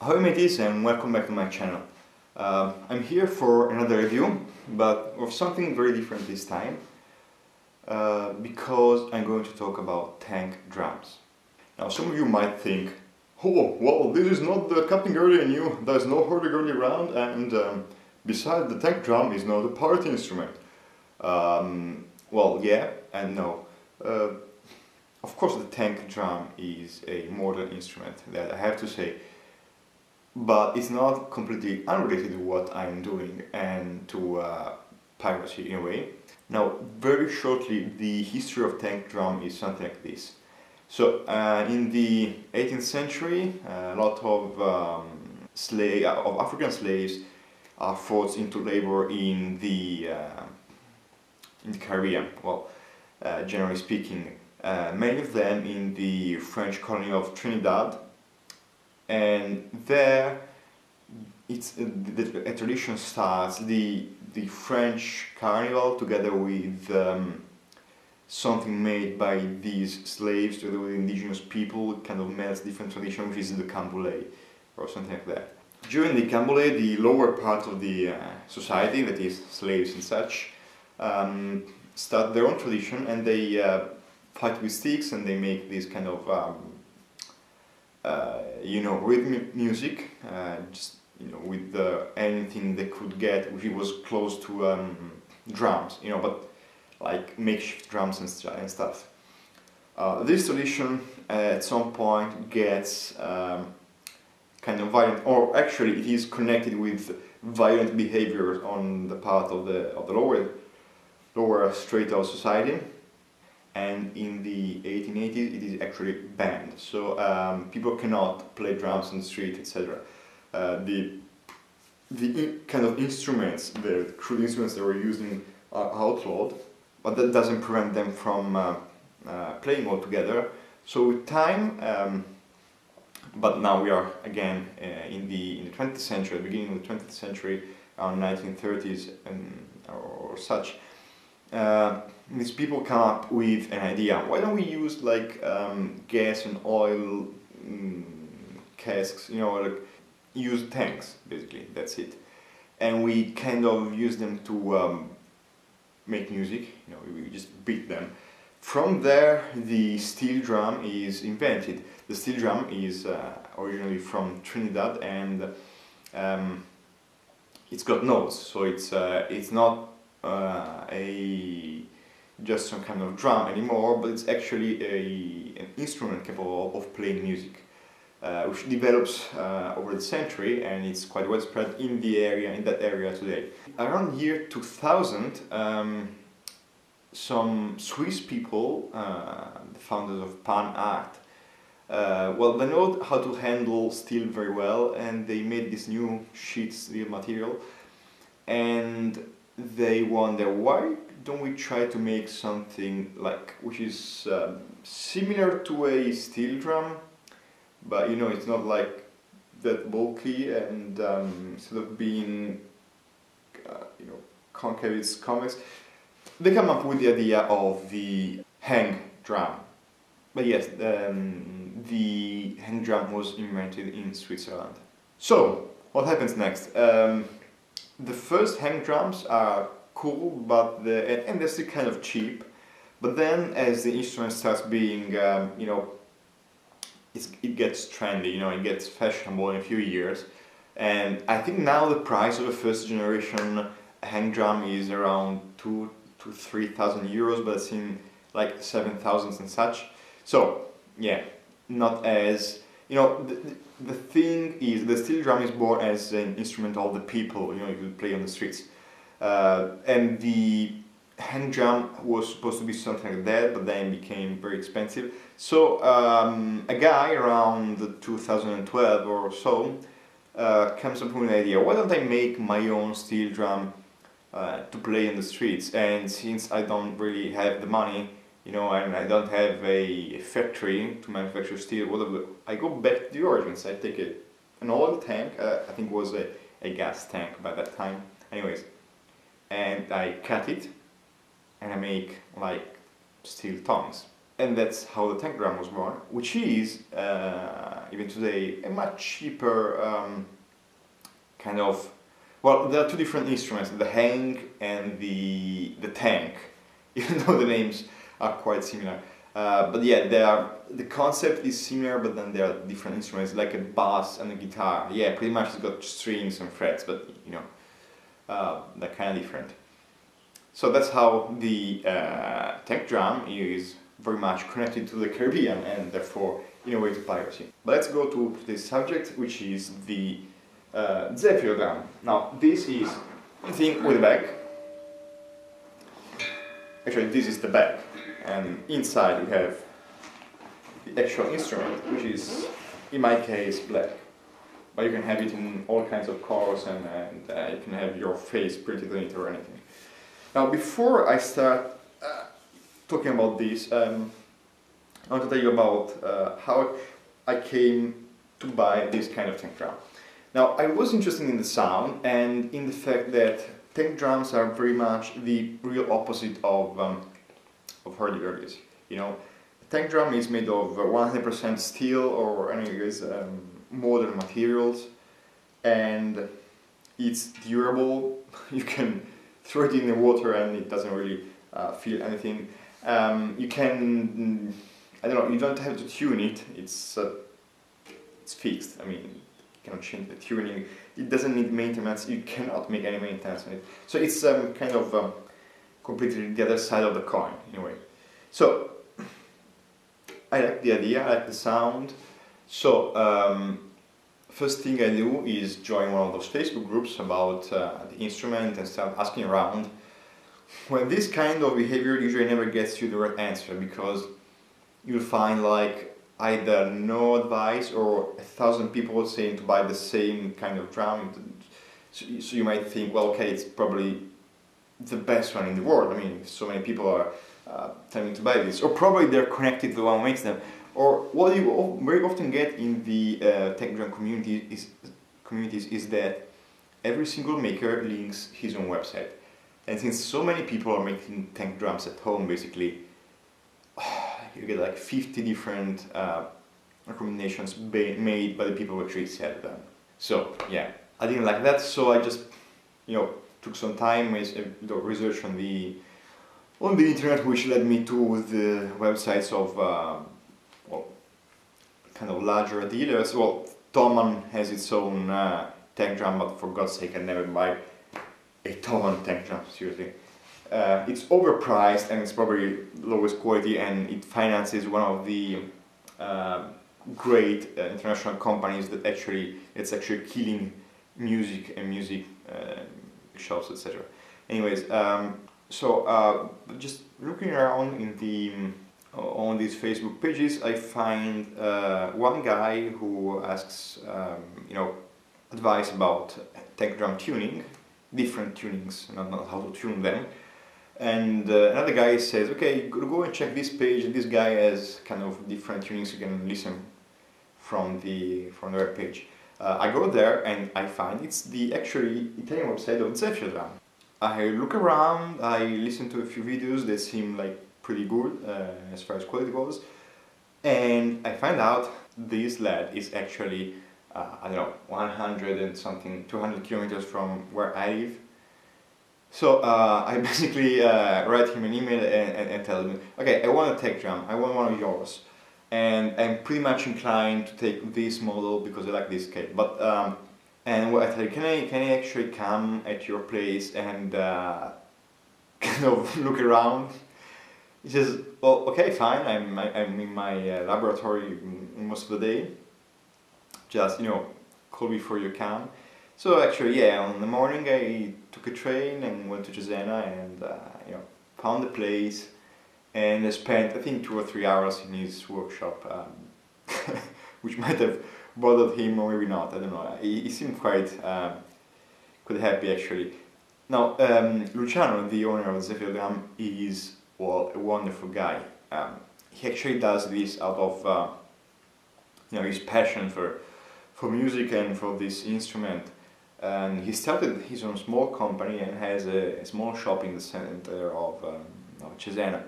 Hi mateys, and welcome back to my channel. I'm here for another review, but of something very different this time, because I'm going to talk about tank drums. Now some of you might think, oh, well, this is not the Captain Gurley I knew, there's no hurdy-gurdy around, and besides, the tank drum is not a party instrument. Well, yeah and no. Of course the tank drum is a modern instrument, that I have to say. But it's not completely unrelated to what I'm doing and to piracy in a way. Now, very shortly, the history of tank drum is something like this. So, in the 18th century, a lot of African slaves are forced into labor in the Caribbean. Well, generally speaking, many of them in the French colony of Trinidad. And there, a tradition starts, the French carnival, together with something made by these slaves, together with indigenous people, kind of melts different tradition, which is the Camboulay, or something like that. During the Camboulay, the lower part of the society, that is slaves and such, start their own tradition, and they fight with sticks, and they make this kind of rhythmic music, just with anything they could get, which was close to drums, but like makeshift drums and stuff. This tradition at some point gets kind of violent, or actually it is connected with violent behavior on the part of the lower strata of society. And in the 1880s it is actually banned, so people cannot play drums on the street, etc. The kind of instruments, the crude instruments they were using are outlawed, but that doesn't prevent them from playing all together. So with time, but now we are again in the 20th century, beginning of the 20th century, around 1930s or such. These people come up with an idea. Why don't we use like gas and oil casks, like use tanks, basically, that's it. And we kind of use them to make music, we just beat them. From there, the steel drum is invented. The steel drum is originally from Trinidad, and it's got notes, so it's not just some kind of drum anymore, but it's actually an instrument capable of playing music, which develops over the century, and it's quite widespread in that area today. Around year 2000, some Swiss people, the founders of Pan Art, they know how to handle steel very well, and they made this new sheet steel material, and they wonder, why don't we try to make something which is similar to a steel drum, but it's not like that bulky, and instead of being concave, it's convex. They come up with the idea of the hang drum. But yes, the hang drum was invented in Switzerland. So what happens next? The first hang drums are cool, but and they're still kind of cheap. But then, as the instrument starts being, it gets trendy. It gets fashionable in a few years. And I think now the price of a first generation hang drum is around 2,000 to 3,000 euros, but it's in like 7,000 and such. So yeah, not as the thing is, the steel drum is born as an instrument of the people, you play on the streets. And the hand drum was supposed to be something like that, but then became very expensive. So a guy around 2012 or so comes up with an idea. Why don't I make my own steel drum to play in the streets? And since I don't really have the money, and I don't have a factory to manufacture steel, whatever, I go back to the origins. I take an oil tank, I think it was a gas tank by that time, anyways, and I cut it, and I make like steel tongues. And that's how the tank drum was born, which is even today, a much cheaper kind of, well, there are two different instruments, the hang and the tank, even though the names are quite similar. But yeah, the concept is similar, but then there are different instruments, like a bass and a guitar. Yeah, pretty much it's got strings and frets, but you know, they're kind of different. So that's how the tank drum is very much connected to the Caribbean and therefore in a way to piracy. But let's go to this subject, which is the Zefiro drum. Now this is a thing with a bag. Actually, this is the bag, and inside we have the actual instrument, which is, in my case, black. But you can have it in all kinds of colors, and you can have your face printed on it or anything. Now, before I start talking about this, I want to tell you about how I came to buy this kind of tank drum. Now, I was interested in the sound and in the fact that tank drums are very much the real opposite of hurdy-gurdies. You know, a tank drum is made of 100% steel or anyways modern materials, and it's durable. You can throw it in the water and it doesn't really feel anything. You can, I don't know, you don't have to tune it. It's fixed. I mean, you cannot change the tuning. It doesn't need maintenance. You cannot make any maintenance on it. So it's kind of completely the other side of the coin in a way. So I like the idea. I like the sound. So first thing I do is join one of those Facebook groups about the instrument and start asking around. Well, this kind of behavior usually never gets you the right answer, because you'll find like either no advice or 1,000 people saying to buy the same kind of drum. So you might think, well, okay, it's probably the best one in the world. I mean, so many people are telling to buy this, or probably they're connected to the one who makes them. Or what you very often get in the tank drum communities is that every single maker links his own website. And since so many people are making tank drums at home, basically, you get like 50 different recommendations made by the people who actually sell them. So yeah, I didn't like that, so I just, took some time with research on the internet, which led me to the websites of kind of larger dealers. Well, Thomann has its own tank drum, but for God's sake, I never buy a Thomann tank drum, seriously. It's overpriced and it's probably lowest quality, and it finances one of the great international companies that it's actually killing music and music shops, etc. Anyways, so just looking around in the on these Facebook pages, I find one guy who asks advice about tank drum tuning, different tunings, not how to tune them. And another guy says, okay, go and check this page. This guy has kind of different tunings you can listen from the web page. I go there and I find it's the actually Italian website of Zefiro drum. I look around, I listen to a few videos that seem like pretty good as far as quality goes, and I find out this lad is actually, 100 and something, 200 kilometers from where I live. So I basically write him an email and tell him, okay, I want a tank drum, I want one of yours, and I'm pretty much inclined to take this model because I like this scale. But and what I tell you, can I actually come at your place and kind of look around? He says, well, okay, fine. I'm in my laboratory most of the day. Just call before you come. So actually, yeah, on the morning I took a train and went to Cesena and found the place, and I spent I think 2 or 3 hours in his workshop, which might have bothered him or maybe not. I don't know. He seemed quite happy actually. Now Luciano, the owner of Zefiro drum, is a wonderful guy. He actually does this out of his passion for music and for this instrument. And he started his own small company and has a small shop in the center of Cesena.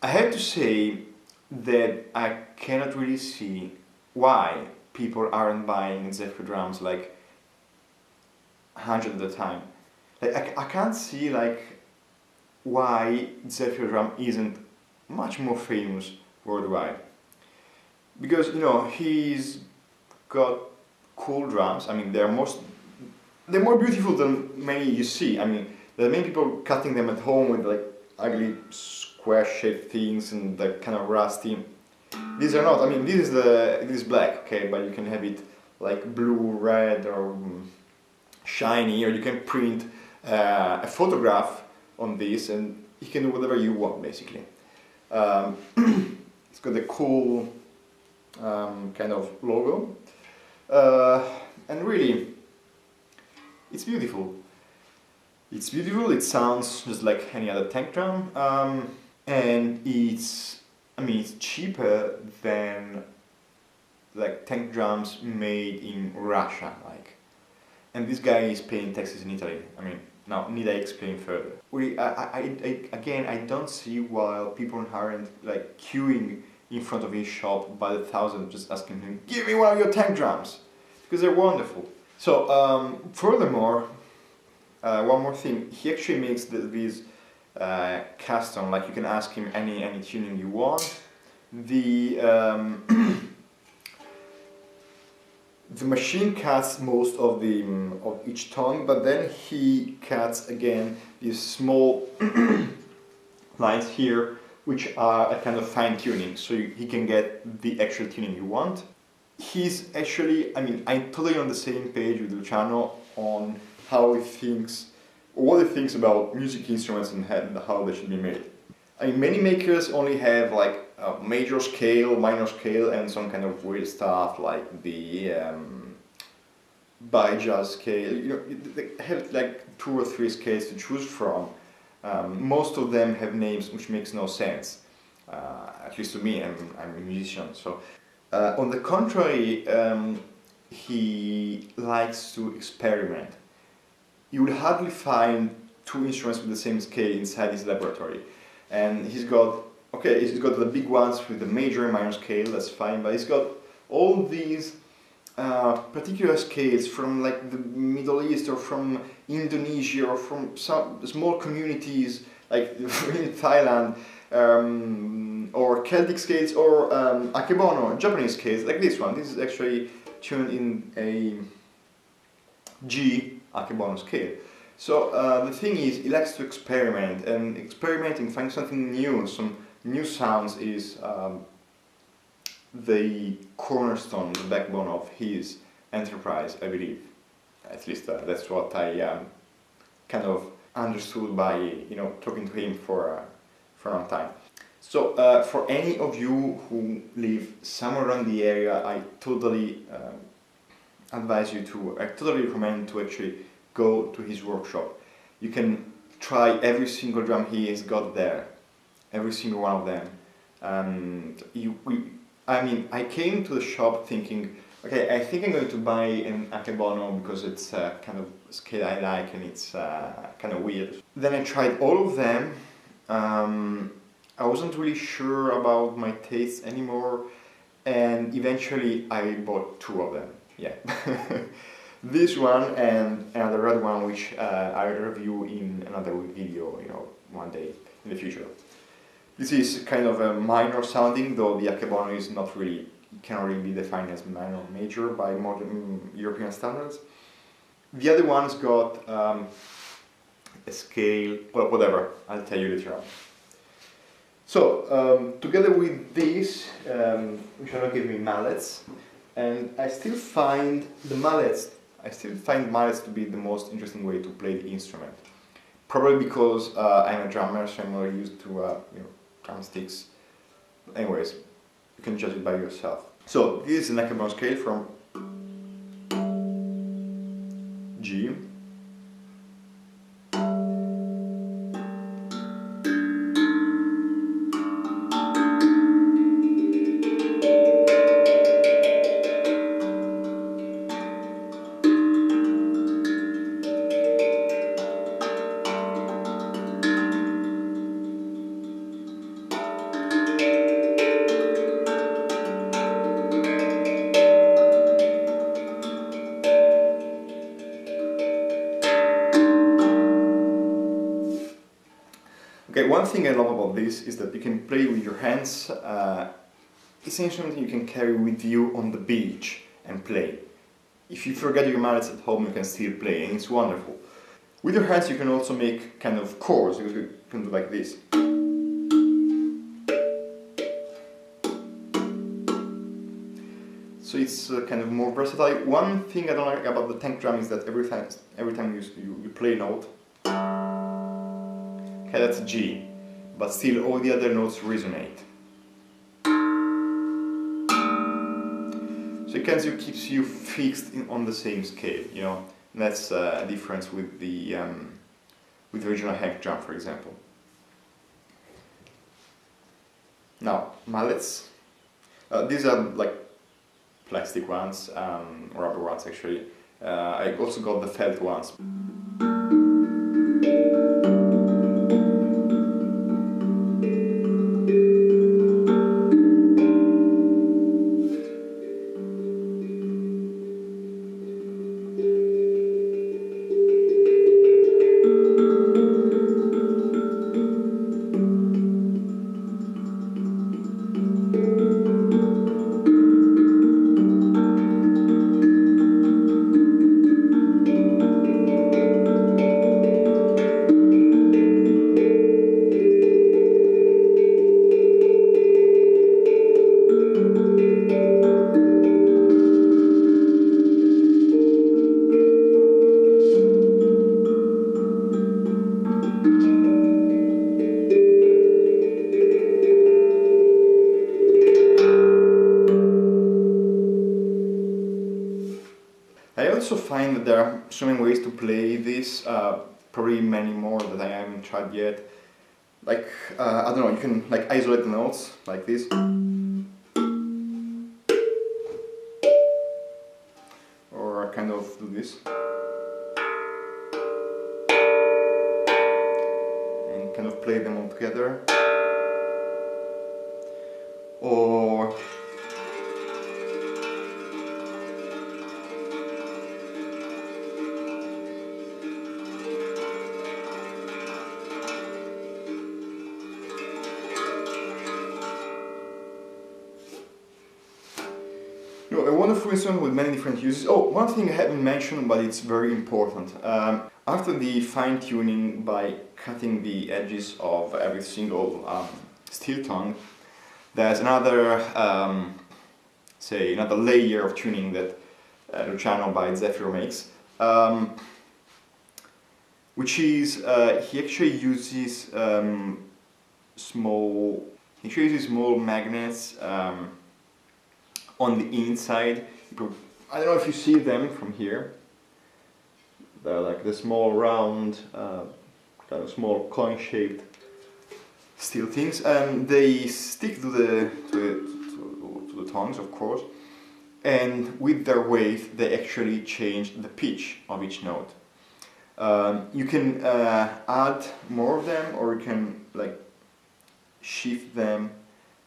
I have to say that I cannot really see why people aren't buying Zefiro drums like hundreds of the time. Like I can't see like why Zefiro drum isn't much more famous worldwide. Because he's got cool drums. I mean they're more beautiful than many you see. I mean there are many people cutting them at home with like ugly square shaped things and like kind of rusty. These are not. I mean this is black, okay, but you can have it like blue, red, or shiny, or you can print a photograph on this, and you can do whatever you want basically. It's got a cool kind of logo, and really, it's beautiful. It's beautiful. It sounds just like any other tank drum, and it's cheaper than like tank drums made in Russia, like. And this guy is paying taxes in Italy. I mean, now need I explain further? Again, I don't see why people aren't like queuing in front of his shop by the thousand, just asking him, "Give me one of your tank drums," because they're wonderful. So, furthermore, one more thing, he actually makes these custom. Like you can ask him any tuning you want. The machine cuts most of each tone, but then he cuts again these small lines here, which are a kind of fine tuning, so he can get the actual tuning you want. He's actually, I'm totally on the same page with Luciano on how he thinks, or what he thinks about music instruments and how they should be made. Many makers only have like a major scale, minor scale, and some kind of weird stuff like the bi-jazz scale. They have like 2 or 3 scales to choose from. Most of them have names which makes no sense. At least to me, I'm a musician. So, on the contrary, he likes to experiment. You would hardly find 2 instruments with the same scale inside his laboratory. And he's got the big ones with the major and minor scale, that's fine, but he's got all these particular scales from like the Middle East or from Indonesia or from some small communities like in Thailand, or Celtic scales, or Akebono, Japanese scales, like this one. This is actually tuned in a G Akebono scale. So the thing is, he likes to experiment, and experimenting, find something new, some new sounds is the cornerstone, the backbone of his enterprise, I believe. At least that's what I kind of understood by talking to him for a long time. So for any of you who live somewhere around the area, I totally recommend to actually go to his workshop. You can try every single drum he has got there, every single one of them. And I came to the shop thinking, okay, I think I'm going to buy an Akebono because it's kind of scale I like and it's kind of weird. Then I tried all of them. I wasn't really sure about my tastes anymore, and eventually I bought 2 of them. Yeah. This one and another red one, which I'll review in another video, one day in the future. This is kind of a minor sounding, though the Akebono is not really, cannot really be defined as minor or major by modern European standards. The other one's got a scale, well, whatever, I'll tell you later on. So, together with this, Luciano gave me mallets, and I still find mallets to be the most interesting way to play the instrument. Probably because I'm a drummer, so I'm more used to drumsticks. Anyways, you can judge it by yourself. So this is an Akebono scale from G. one thing I love about this is that you can play with your hands. It's an instrument you can carry with you on the beach and play. If you forget your mallets at home, you can still play, and it's wonderful. With your hands, you can also make kind of chords, because you can do like this. So it's kind of more versatile. One thing I don't like about the tank drum is that every time you play a note, okay, that's a G, but still all the other notes resonate. So it kind of keeps you fixed on the same scale, you know. And that's a difference with the original tank drum, for example. Now, mallets. These are like plastic ones, rubber ones actually. I also got the felt ones. I also find that there are so many ways to play this, probably many more that I haven't tried yet. Like, I don't know, you can like isolate the notes, like this. Or kind of do this. And kind of play them all together. Or a wonderful instrument with many different uses. Oh, one thing I haven't mentioned, but it's very important. After the fine-tuning by cutting the edges of every single steel tongue, there's another, another layer of tuning that Luciano by Zefiro makes, which is he actually uses small magnets on the inside. I don't know if you see them from here. They're like the small round, kind of small coin-shaped steel things, and they stick to the tongues, of course. And with their weight, they actually change the pitch of each note. You can add more of them, or you can like shift them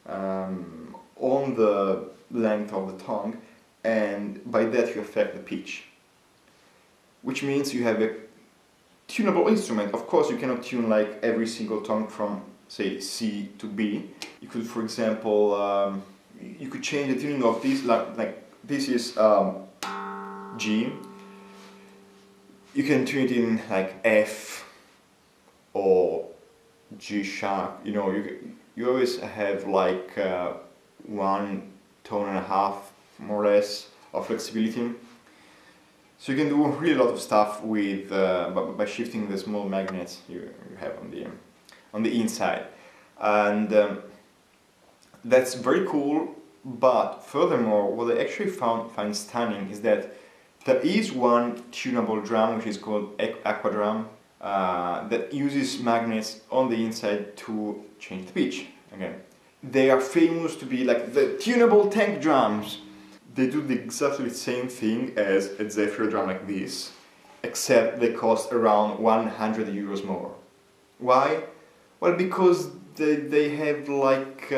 on the length of the tongue, and by that you affect the pitch, which means you have a tunable instrument. Of course, you cannot tune like every single tongue from, say, C to B. You could, for example, you could change the tuning of this, like this is G. You can tune it in like F or G sharp. You know, you always have like 1 tone and a half, more or less, of flexibility. So you can do really a lot of stuff with by shifting the small magnets you have on the inside, and that's very cool. But furthermore, what I actually find stunning is that there is one tunable drum which is called Aqua Drum that uses magnets on the inside to change the pitch. Again, they are famous to be like the tunable tank drums. They do exactly the same thing as a Zefiro drum like this, except they cost around 100 euros more. Why? Well, because they have like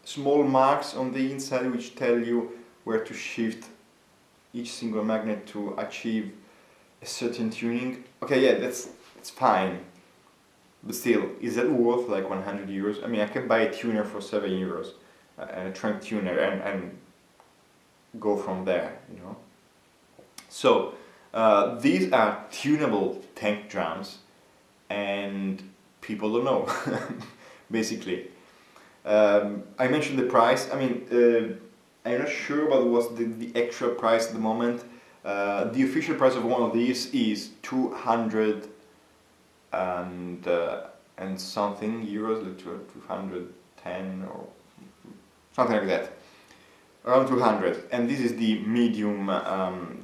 small marks on the inside which tell you where to shift each single magnet to achieve a certain tuning. Okay, yeah, that's fine. But still, is that worth like 100 euros? I mean, I can buy a tuner for 7 euros, and a trunk tuner, and go from there, you know. So these are tunable tank drums, and people don't know, basically. I mentioned the price. I mean, I'm not sure about what's the actual price at the moment. The official price of one of these is 200 and something euros, like 210 or something like that. Around 200, and this is the medium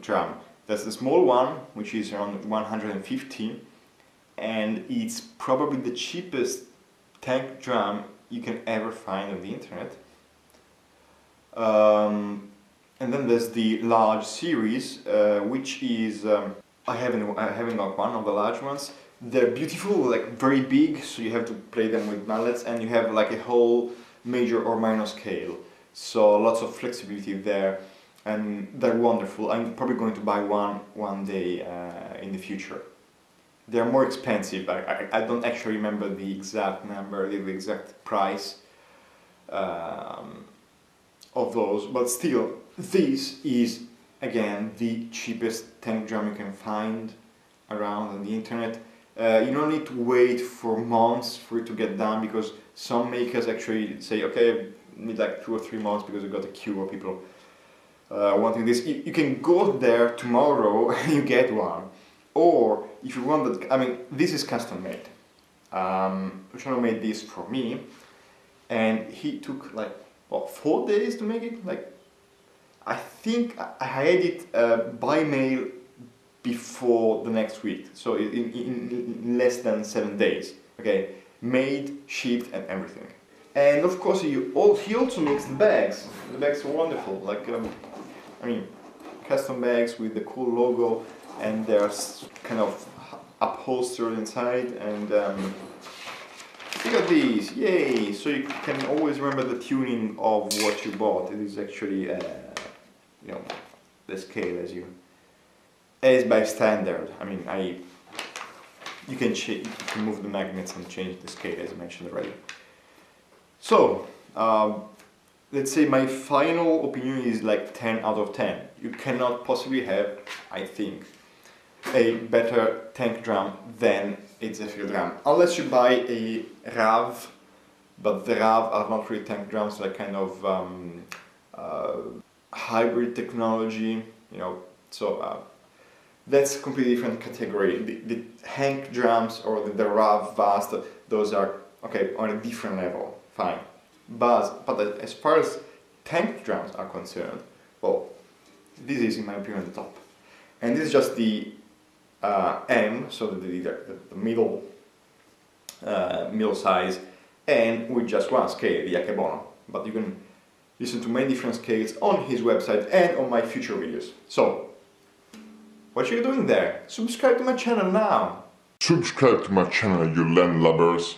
drum. That's the small one, which is around 150, and it's probably the cheapest tank drum you can ever find on the internet. And then there's the large series, which is I haven't got one of the large ones. They're beautiful, like very big, so you have to play them with mallets, and you have like a whole major or minor scale. So lots of flexibility there, and they're wonderful. I'm probably going to buy one day in the future. They're more expensive. I don't actually remember the exact number, the exact price of those, but still, this is again the cheapest tank drum you can find around on the internet. You don't need to wait for months for it to get done, because some makers actually say, okay, need like 2 or 3 months because you got a queue of people wanting this. You can go there tomorrow and you get one. Or if you want that, I mean, this is custom made. Luciano made this for me, and he took like, what, 4 days to make it? Like, I think I had it by mail before the next week, so in less than 7 days. Okay, made, shipped, and everything. And of course, he also makes the bags. The bags are wonderful. Like, I mean, custom bags with the cool logo, and they're kind of upholstered inside. And look at these! Yay! So you can always remember the tuning of what you bought. It is actually, you know, the scale as by standard. I mean, you can move the magnets and change the scale, as I mentioned already. So, let's say my final opinion is like 10 out of 10. You cannot possibly have, I think, a better tank drum than a Zefiro drum. Unless you buy a RAV, but the RAV are not really tank drums, like kind of hybrid technology, you know, so that's a completely different category. The tank drums or the RAV Vast, those are, okay, on a different level. Fine, but as far as tank drums are concerned, well, this is in my opinion the top, and this is just the M, so the middle size, and with just one scale, the Akebono. But you can listen to many different scales on his website and on my future videos. So, what are you doing there? Subscribe to my channel now. Subscribe to my channel, you landlubbers.